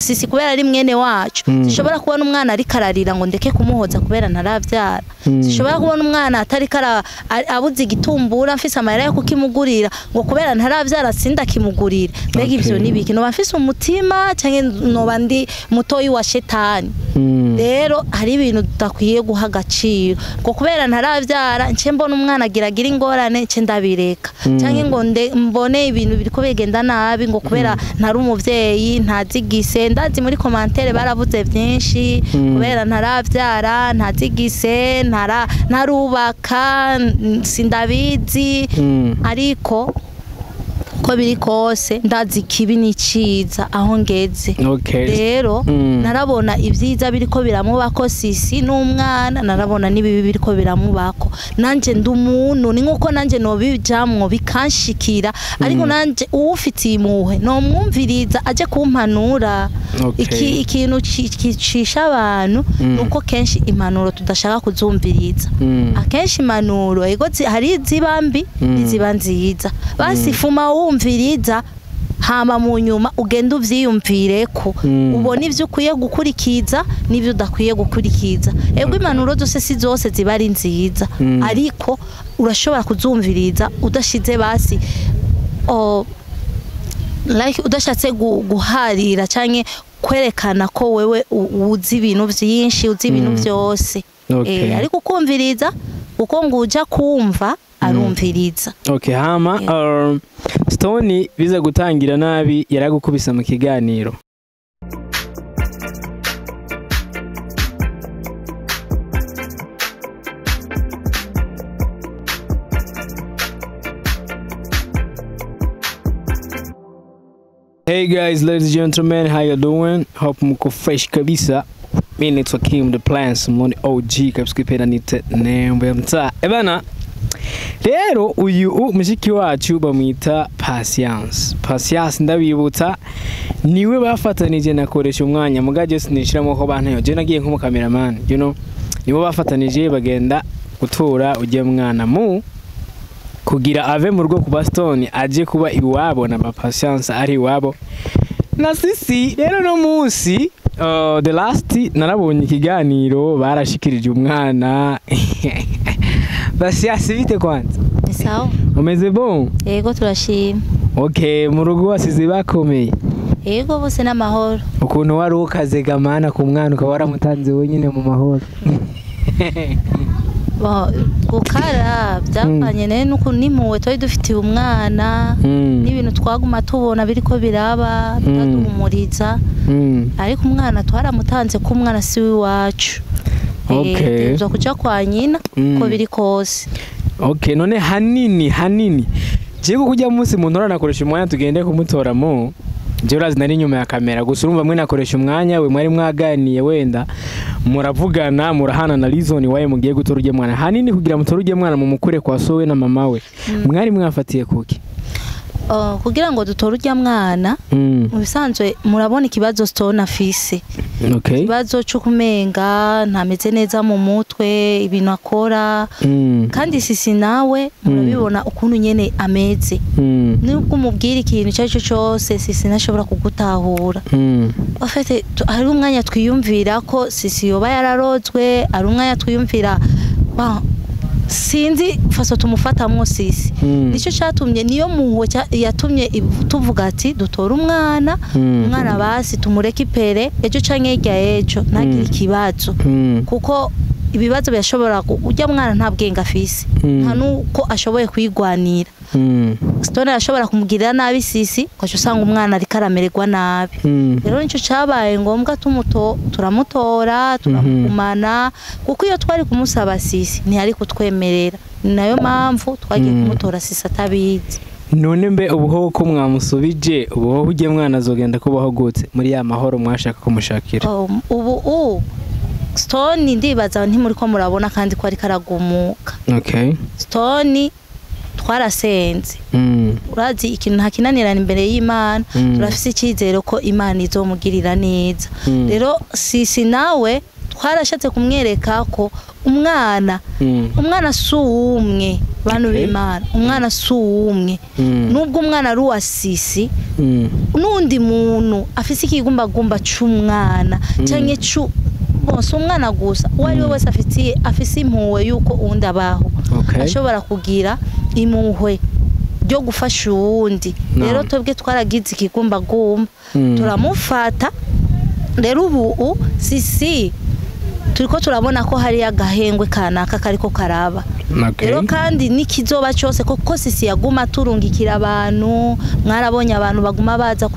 sisi kubera ari mwene wacu zishobora kubona umwana ari kararira ngo ndeke kumuhoza kubera ntaravyara zishobora kubona umwana atari kara abuze igitumbura mfise amahera yo kukimugurira ngo kubera ntaravyara sinda kimugurira mbega ivyo nibiki no bafise umutima canke no bandi mutoyi wa shetani rero hari ibintu tudakwiye guha agaciro ngo kubera ntaravyara nce mbona umwana agira ingorane nce ndabireka canke ngo mbone ibintu biriko bigenda nabi ngo kubera ntari umuvyeyi ntazigise ndazi muri commentaire baravuze byinshi kubera ntaravyara ntazigise ntarubaka sindabizi ariko ko biri kose ndazi kibi niciza aho ngeze rero narabona ivyiza biriko biramubako sisi n'umwana narabona nibibi biriko biramubako nanje ndumuntu ni nkuko nanje no bijamwo bikanshikira ariko nanje uwufitiye impuhwe no mwumviriza aje kumpanura ikintu kicisha abantu nuko kenshi impanuro tudashaka kuzumviriza akenshi impanuro ego hari izibambi iziba nziza basifuma wumviriza hama mu nyuma ugenda uvyiyumvireko ubona ivyo ukwiye gukurikiza n'ivyo udakwiye gukurikiza ego impanuro zose si zose ziba ari nziza ariko urashobora kuzumviriza udashize basi like udashatse guharira canke kwerekana ko wewe uzi ibintu vyinshi uzi ibintu vyose ariko ukumviriza uko nguja kumva arumviriza hama Stone biza gutangira nabi yaragukubisa mu kiganiro Hey guys, ladies and gentlemen, how you doing? Hope muko fresh kabisa. Mimi naitwa Kim the Plans, moni OG kabisa nite nembe mta. Ebana rero uyu mushiki wacu bamwita Patience ndabibutsa niwe bafatanije nakoresha umwanya mugaje sinishiramo ko bantayo je nagiye nko mu cameraman niwe bafatanije bagenda gutora uje mwana mu kugira ave mu rugo ku Stone aje kuba iwabo na Patience ari iwabo na sisi rero no munsi the last narabonye ikiganiro barashikirije umwana Patience bite kwanza sawa umeze bon yego turashima mu rugo wasize bakomeye yego bose n'amahoro ukuntu wari ukaze gamana ku mwana ukaba waramutanze wenyine mu mahoro gukara byavanye nuko nimuwe twari dufitiye umwana n'ibintu twaguma tubona biriko biraba bitaduhumuriza ariko umwana twaramutanze ko umwana si wacu tuza kuja kwa nyina ko biri kose none hanini je kujya munsi muntu uranakoresha umwanya tugende kumutoramo je urazi nari nyuma ya kamera gusa urumva mwe nakoresha umwanya we mwari mwaganiye wenda muravugana murahana na reason waye mugiye gutora uje mwana hanini kugira mutora uje mwana mu mukure kwa so we na mama we mwari mwafatiye kuki kugira ngo dutore ujya mwana mu bisanzwe murabona ikibazo Stone afise ikibazo cyo kumenga ntameze neza mu mutwe ibintu akora kandi sisi nawe murabibona ukuntu nyene ameze nubwo umubwira ikintu cyacu cyose sisi nashobora kugutahura afite ari umwanya twiyumvira ko sisi yoba yararozwe ari umwanya twiyumvira sinzi faso tumufatamwo sisi nico cyatumye niyo muho yatumye tuvuga ati dutora umwana basi tumureke ipere ejo canke ejo ntagira ikibazo kuko ibibazo byashobora ujya mwana nta bwenge afise nta nuko ashoboye kwigwanira Stone ashobora kumugirira nabi sisi kwacho usanga umwana ari karamererwa nabi rero nico cabaye ngombwa turamutora turakumana kuko iyo twari kumusaba sisi ntiyari kutwemerera nayo mpamvu twagiye kumutora sisi atabizi none mbe ubuho ko mwamusubije ubuho uje mwana azogenda kubaho gute muri ya mahoro mwashaka kumushakira ubu Stone ndibaza nti muri ko murabona kandi ko ari karagumuka Stone twarasenze urazi ikintu ntakinanirana imbere y'Imana turafise ikizero ko Imana izomugirira neza rero sisi nawe twarashatse kumwereka ko umwana sumwe bantu b'Imana umwana si uwumwe nubwo umwana ari uwa sisi n'undi muntu afise ikigumbagumba c'umwana canke bose umwana gusa uwo ari we wese afise impuhwe yuko uwundi abaho ashobora kugira impuhwe byo gufasha uwundi rero twebwe twaragize ikigumbagumba turamufata rero ubu sisi turiko turabona ko hari agahengwe kanaka kariko karaba rero kandi nikizoba cyose koko sisi yaguma turungikira abantu mwarabonye abantu baguma baza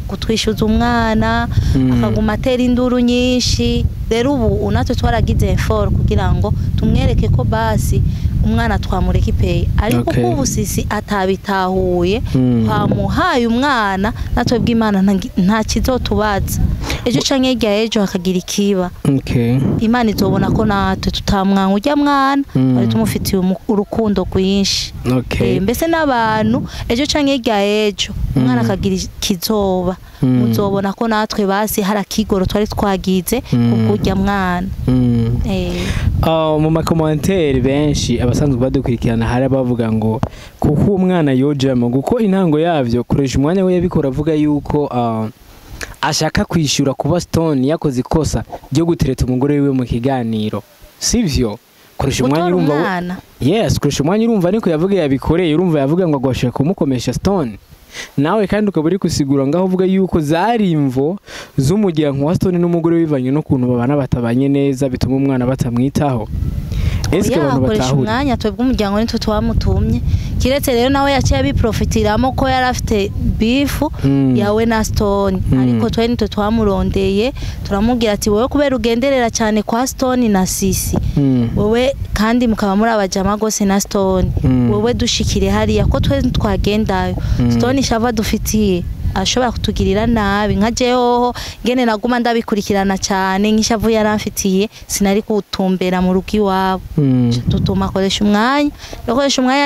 kutwishuza umwana akaguma atera induru nyinshi rero ubu natwe twaragize effort kugira ngo tumwereke ko basi umwana twamureka ipeye ariko kubu sisi atabitahuye twamuhaye umwana natwe bw'Imana nta kizotubaza ejo canke irya ejo hakagira ikiba Imana izobona ko natwe tutamwanga urya mwana ari tumufitiye urukundo rwinshi mbese n'abantu ejo canke irya ejo umwana akagira kizoba muzobona ko natwe basi hari akigoro twari twagize kurya mwana mu makomantere benshi abasanzwe badukurikirana hari bavuga ngo kuko umwana yojamo kuko intango yavyo kuresha umwanya we yabikora avuga yuko ashaka kwishura kuba Stone yakoze ikosa ryo gutereta umugore wiwe mu kiganiro sivyo kuresha umwanya urumva kuresha umwanya urumva niko yavuga yabikoreye urumva yavuga ngo agwashaka kumukomesha Stone nawe kandi ukaba uri kusigura ngaho uvuga yuko zari imvo z'umuryango wa Stone n'umugore bivanye no kuntu babana batabanye neza bituma umwana batamwitaho eske abantu batahura umwanya twebwe umuryango nitwe twamutumye kiretse rero nawe yaciye abiprofitiramo ko yarafite beef yawe na Stone ariko twe nitwe twamurondeye turamubwira ati wowe kubera ugenderera cyane kwa Stone na sisi wowe kandi mukaba muri abajama gose na Stone wowe dushikire hariya ko twe twagendayo Stone shava dufitiye ashobora kutugirira nabi nka jehoho ngene naguma ndabikurikirana cyane nk'ishavu yaramfitiye sinari kutumbera mu rugi wabo tutuma koresha umwanya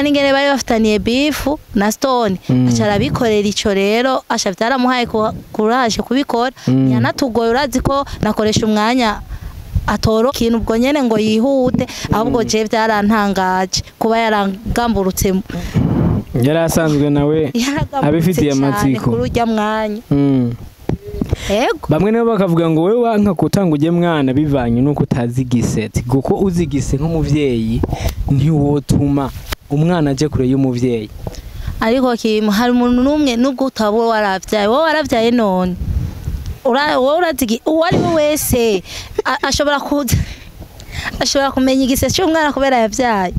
n'ingene bari bafitaniye beef na Stone acara bikorera ico rero asha byaramuhaye courage kubikora yanatugoye urazi ko nakoresha umwanya atoro kintu ubwo nyene ngo yihute ahubwo je byarantangaje kuba yarangamburutse yarasanzwe nawe abifitiye amatsiko kurujya mwanya bamwe nabo bakavuga ngo wewe wanka kutanga uje mwana bivanye nuko utazigise kuko uzigise nk'umuvyeyi ntiwotuma umwana aje kure y'umuvyeyi ariko kimu hari umuntu numwe nubwo utabo waravyaye wowe waravyaye none wowe urazigi uwari wese ashobora kumenya igise cy'umwana kubera yavyaye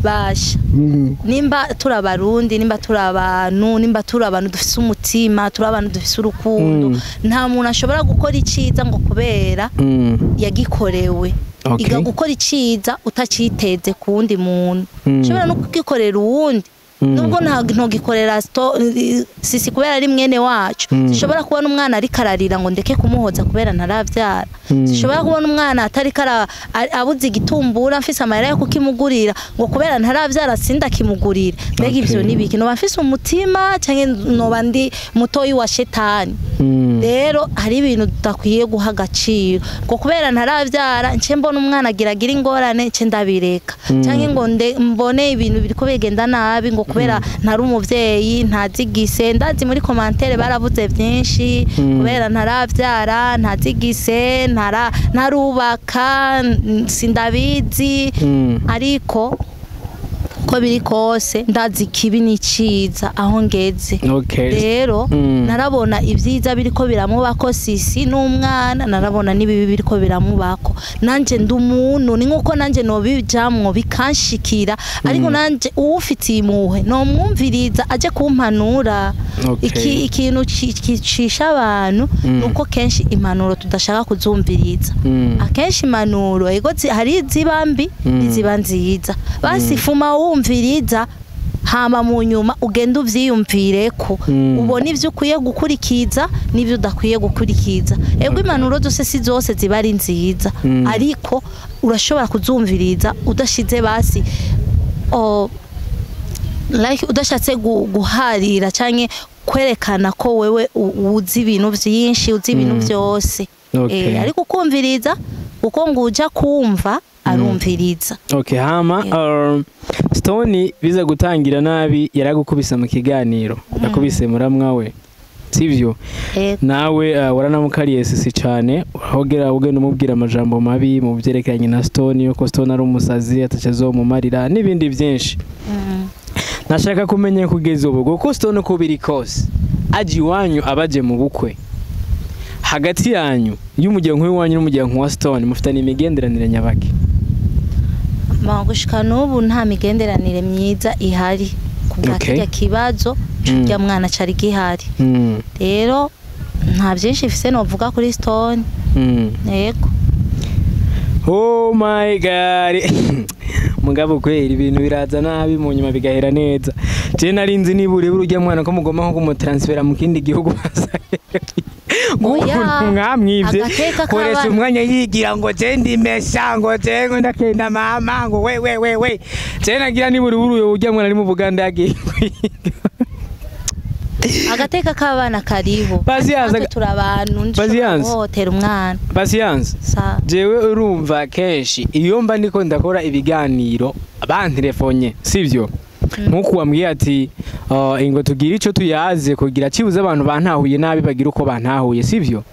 basha nimba turabarundi nimba turabantu dufise umutima turabantu dufise urukundo nta muntu ashobora gukora iciza ngo kubera yagikorewe iga gukora iciza utaciteze kundi muntu ushobora no kugikorera uwundi nubwo ntogikorera sisi kubera ari mwene wacu zishobora kubona umwana ari kararira ngo ndeke kumuhoza kubera ntaravyara zishobora kubona umwana atari abuze igitumbura mfise amahera yo kukimugurira ngo kubera ntaravyara sinda kimugurira mbega ivyo nibiki no bafise umutima canke noba ndi mutoyi wa shetani rero hari ibintu tudakwiye guha agaciro ngo kubera ntaravyara nce mbona umwana agira ingorane nce ndabireka canke ngo mbone ibintu biriko bigenda nabi ngo kubera ntari umuvyeyi ntazigise ndazi muri commentaire baravuze byinshi kubera ntaravyara ntazigise ntarubaka sindabizi ariko ko biri kose ndazi kibi niciza aho ngeze rero narabona ivyiza biriko biramubako sisi n'umwana narabona nibibi biriko biramubako nanje ndumuntu ni nkuko nanje no bijamwo bikanshikira ariko nanje uwufitiye impuhwe no mwumviriza aje kumpanura ikintu kicisha abantu nuko kenshi impanuro tudashaka kuzumviriza akenshi impanuro hari izibambi iziba nziza basifuma wumviriza hama mu nyuma ugenda uvyiyumvireko ubona ivyo ukwiye gukurikiza n'ivyo udakwiye gukurikiza ego impanuro zose si zose ziba ari nziza ariko urashobora kuzumviriza udashize basi like udashatse guharira canke kwerekana ko wewe uzi ibintu vyinshi uzi ibintu vyose ariko ukumviriza uko nguja kumva arumviriza. Okay, hama Stone biza gutangira nabi yaragukubisa mu kiganiro yakubise muramwa we sivyo nawe waranamukariye sisi cyane hogera ugenda umubwira amajambo mabi mu byerekanye na Stone yuko Stone ari umusazi atacazo mu marira n'ibindi byinshi. Nashaka kumenya kugeza ubu ko Stone ko biri kose aji wanyu abaje mu bukwe hagati yanyu y'umujyango w'iwanyu n'umujyango wa Stone mufitanye imigenderanire nyabaki? Gushika n'ubu nta migenderanire myiza ihari kubwa kijya kibazo cy'ya mwana cari gihari. Rero nta byinshi ifise no vuga kuri Stone. Yego. Oh my god. Mugabo kweri ibintu biraza nabi mu nyuma bigahera neza. Je narinzi nibure burujya mwana ko mugoma nko kumutransfera mu kindi gihugu mwamwivye koresha umwanya yigira ngo je ndimesha ngo je ngo ndakenda mama ngo we je nagira nibure buruyo ujya mwana ari mu Buganda yagiye agateka k'abana kariho Pasiyanse turabantu nshobotera umwana Pasiyanse jewe urumva kenshi iyo mba ndiko ndakora ibiganiro abantelefone sivyo nkuko wambwiye ati ingo tugira ico tuyaze kugira kibuze abantu bantahuye nabi bagira uko bantahuye sivyo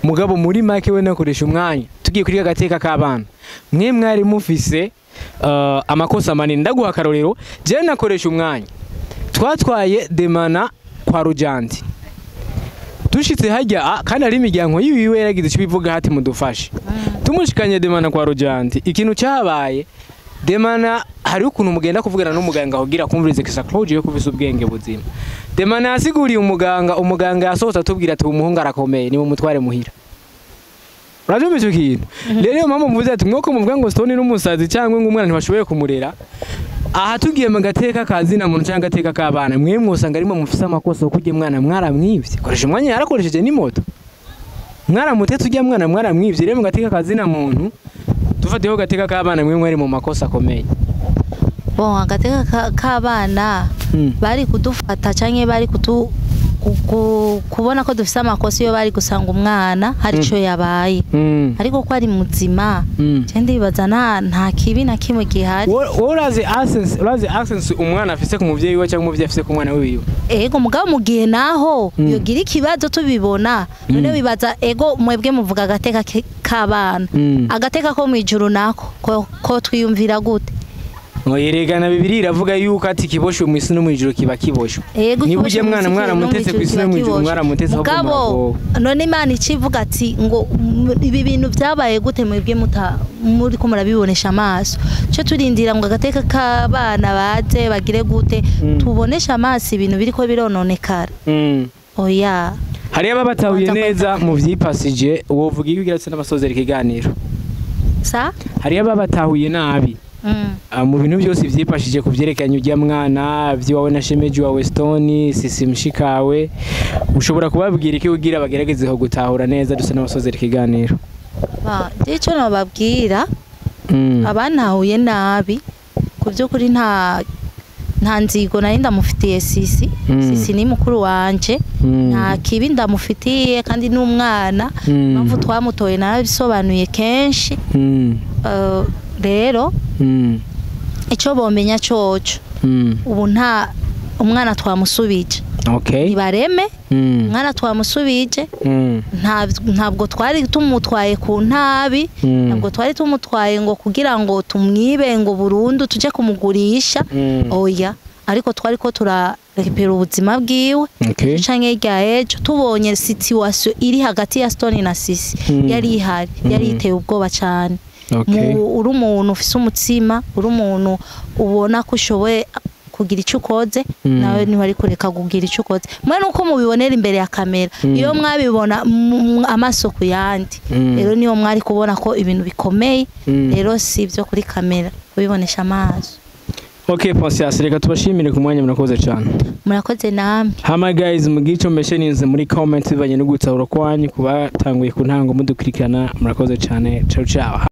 mugabo muri make we nakoresha umwanya tugiye kuri agateka k'abana mwe mwari mufise amakosa manini ndaguha karorero je nakoresha umwanya twatwaye Demana kwa Rujanti dushitse hajya kandi ari imiryango yiwe yaragize icyo bivuga hati mudufashe tumushikanye Demana kwa Rujanti ikintu cyabaye Demana hari ukuntu mugenda kuvugana n'umuganga hogira kumvirize kisa Claude yo kuvisa ubwenge buzima Demana yasiguriye umuganga yasohotse atubwira ati umuhungu arakomeye ni mu mutware muhira Uraje mu kintu rero mama muvuze ati mwoko muvuga ngo Stone n'umusazi cyangwa ngo umwana ntibashoboye kumurera aha tugiye mu gateka kazina muntu cyangwa gateka k'abana mwe mwosanga arimo mufise amakosa kujye mwana mwaramwivye koresha umwanya yarakoresheje ni moto mwaramutetse ujya mwana mwaramwivye rero mu gateka kazina muntu tufateho gateka k'abana mwe mwari mu makosa akomeye. Bon agateka k'abana bari kudufata cyangwa bari kubona ko dufise amakosa iyo bari gusanga umwana hari cyo yabaye ariko ko ari muzima cyende bibaza nta kibi na kimwe gihari. Urazi access umwana afise ku muvyeyi we cyangwa umuvyeyi afise ku mwana wiwe ego mugabo mugiye naho yogira ikibazo tubibona none bibaza ego mwebwe muvuga agateka k'abana agateka ko mwijuru nako ko twiyumvira gute Yerekana Bibiri iravuga yuko ati kiboshwe mu isi no mu ijuru kiba kiboshwe. Niba uje mwana mutetse ku isi no mu ijuru mwaramutetse ho mugabo none Imana icivuga ati ngo ibi bintu byabaye gute mwebwe muri ko murabibonesha amaso cyo turindira ngo agateka k'abana baze bagire gute tubonesha amaso ibintu biriko birononekara. Oya hari ababatahuye neza mu vyipasije wovuga iki kiratse n'abasozera ikiganiro sa hari ababatahuye nabi mu bintu byose vyipashije kuvyerekanye ujya mwana vyiwawe na shemeji wawe Stone sisi mshikawe ushobora kubabwira iki ugira bagerageze ho gutahura neza dusa n'abasozera ikiganiro? Ico nababwira abantahuye nabi kuvyo kuri nta nzigo nari ndamufitiye sisi ni mukuru wanje nta kibi ndamufitiye kandi n'umwana mpamvu twamutoye narabisobanuye kenshi rero icyo bomenya coco ubu nta umwana twamusubije nibareme umwana twamusubije ntabwo twari tumutwaye ku ntabi ntabwo twari tumutwaye ngo kugira ngo tumwibe ngo burundu tujye kumugurisha oya ariko twari ko turarekipera ubuzima bwiwe canke rya ejo tubonye situation iri hagati ya Stone na Sisi yari ihari yari iteye ubwoba cyane. Uri umuntu ufise umutsima uri umuntu ubona ko ushoboye kugira icyo ukoze nawe ni wari kureka kugira icyo ukoze mwe nuko mubibonera imbere ya kamera iyo mwabibona amaso ku yandi rero niyo mwari kubona ko ibintu bikomeye rero si byo kuri kamera ubibonesha amaso. Okay, Pasiyanse reka tubashimire ku mwanya murakoze cyane. Murakoze namwe. Hama guys mugico mesheninze muri comment bivanye no gutahura kwanyu kuba tanguye ku ntango mudukurikirana murakoze cyane. Ciao ciao.